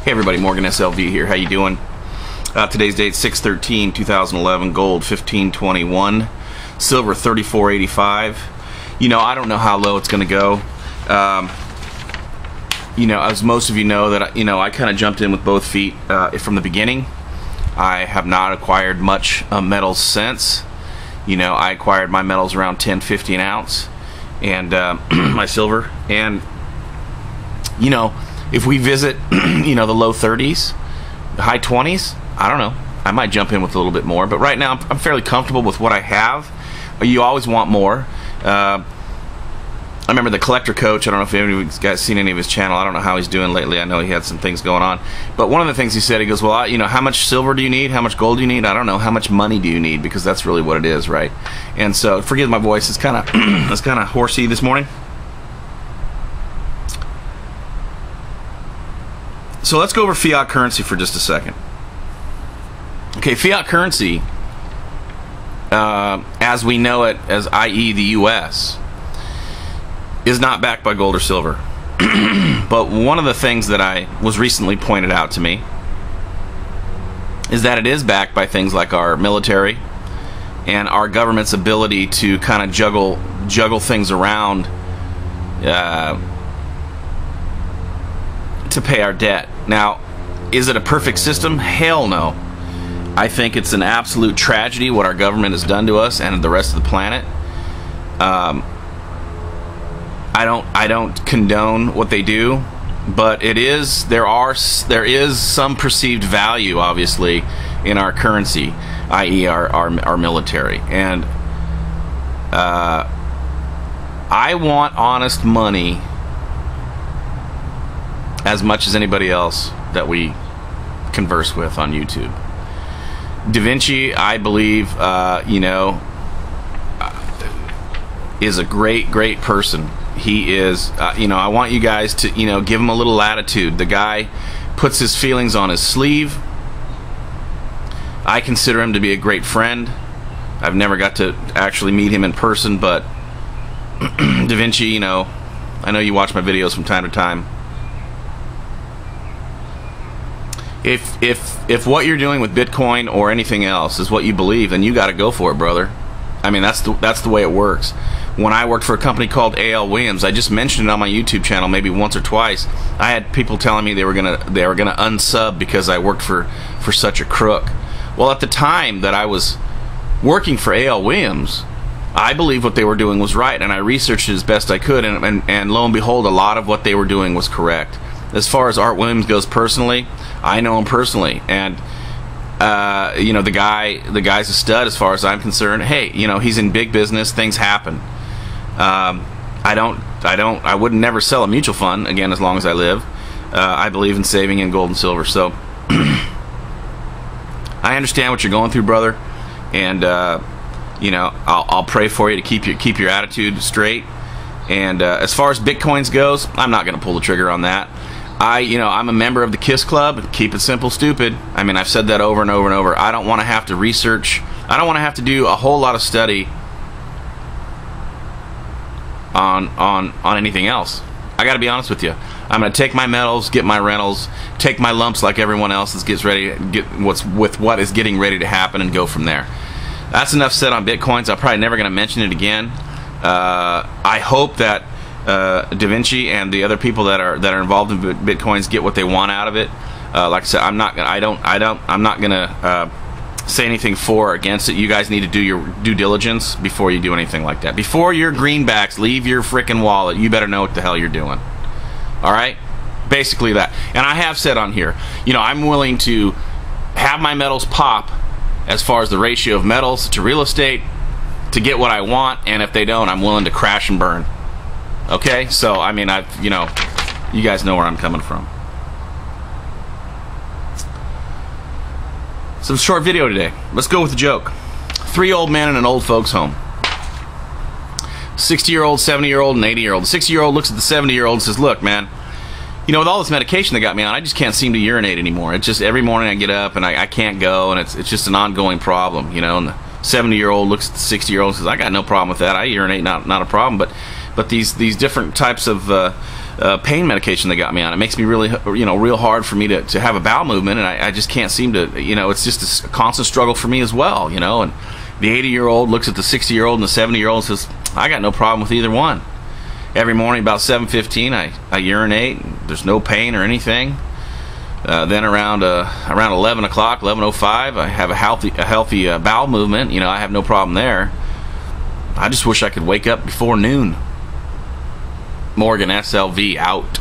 Hey everybody, Morgan SLV here. How you doing? Today's date 6/13/2011. Gold 1521. Silver 34.85. You know, I don't know how low it's going to go. You know, as most of you know, that I kind of jumped in with both feet from the beginning. I have not acquired much metals since. You know, I acquired my metals around 10.50 an ounce, and my silver. And you know, if we visit, you know, the low 30s, the high 20s, I don't know, I might jump in with a little bit more. But right now, I'm fairly comfortable with what I have. You always want more. I remember the Collector Coach. I don't know if any of you guys seen any of his channel. I don't know how he's doing lately. I know he had some things going on. But one of the things he said, he goes, well, you know, how much silver do you need? How much gold do you need? I don't know. How much money do you need? Because that's really what it is, right? And so, forgive my voice. It's kind of it's kind of horsey this morning. So let's go over fiat currency for just a second. Okay, fiat currency, as we know it, as i.e. the U.S., is not backed by gold or silver. But one of the things that was recently pointed out to me is that it is backed by things like our military and our government's ability to kind of juggle things around to pay our debt. Now, is it a perfect system? Hell no. I think it's an absolute tragedy what our government has done to us and the rest of the planet. I don't condone what they do, but there is some perceived value, obviously, in our currency, i.e. our military. And I want honest money as much as anybody else that we converse with on YouTube. Da Vinci, I believe, you know, is a great person. He is, you know, I want you guys to, you know, give him a little latitude. The guy puts his feelings on his sleeve. I consider him to be a great friend. I've never got to actually meet him in person, but Da Vinci, you know, I know you watch my videos from time to time. If what you're doing with Bitcoin or anything else is what you believe, then you got to go for it, brother. I mean, that's the way it works. When I worked for a company called A.L. Williams, I just mentioned it on my YouTube channel maybe once or twice. I had people telling me they were gonna unsub because I worked for such a crook. Well, at the time that I was working for A.L. Williams, I believed what they were doing was right, and I researched it as best I could, and lo and behold, a lot of what they were doing was correct. As far as Art Williams goes personally, I know him personally, and you know, the guy's a stud as far as I'm concerned. Hey, you know, he's in big business. Things happen. I would never sell a mutual fund again as long as I live. I believe in saving in gold and silver. So I understand what you're going through, brother, and you know, I'll pray for you to keep your attitude straight. And as far as Bitcoins goes, I'm not going to pull the trigger on that. I'm a member of the KISS Club. Keep it simple, stupid. I mean, I've said that over and over and over. I don't want to have to research. I don't want to have to do a whole lot of study on anything else. I got to be honest with you. I'm going to take my metals, get my rentals, take my lumps like everyone else that gets ready, get what is getting ready to happen, and go from there. That's enough said on Bitcoins. I'm probably never going to mention it again. I hope that Da Vinci and the other people that are involved in Bitcoins get what they want out of it. Like I said, I'm not gonna say anything for or against it. You guys need to do your due diligence before you do anything like that. Before your greenbacks leave your frickin' wallet, you better know what the hell you're doing. All right, basically that. And I have said on here, you know, I'm willing to have my metals pop as far as the ratio of metals to real estate to get what I want, and if they don't, I'm willing to crash and burn. Okay, so I mean, you know, you guys know where I'm coming from. So, short video today. Let's go with the joke. 3 old men in an old folks' home. 60-year-old, 70-year-old, and 80-year-old. The 60-year-old looks at the 70-year-old and says, "Look, man, you know, with all this medication they got me on, I just can't seem to urinate anymore. It's just every morning I get up and I can't go, and it's just an ongoing problem, you know." And the 70-year-old looks at the 60-year-old and says, "I got no problem with that. I urinate, not a problem. But these different types of pain medication they got me on. It makes me really, real hard for me to have a bowel movement, and I just can't seem to, it's just a constant struggle for me as well, and the 80-year-old looks at the 60-year-old and the 70-year-old and says, I got no problem with either one. Every morning about 7:15, I urinate. There's no pain or anything. Then around 11 o'clock, 11:05, I have a healthy bowel movement. I have no problem there. I just wish I could wake up before noon. Morgan SLV out.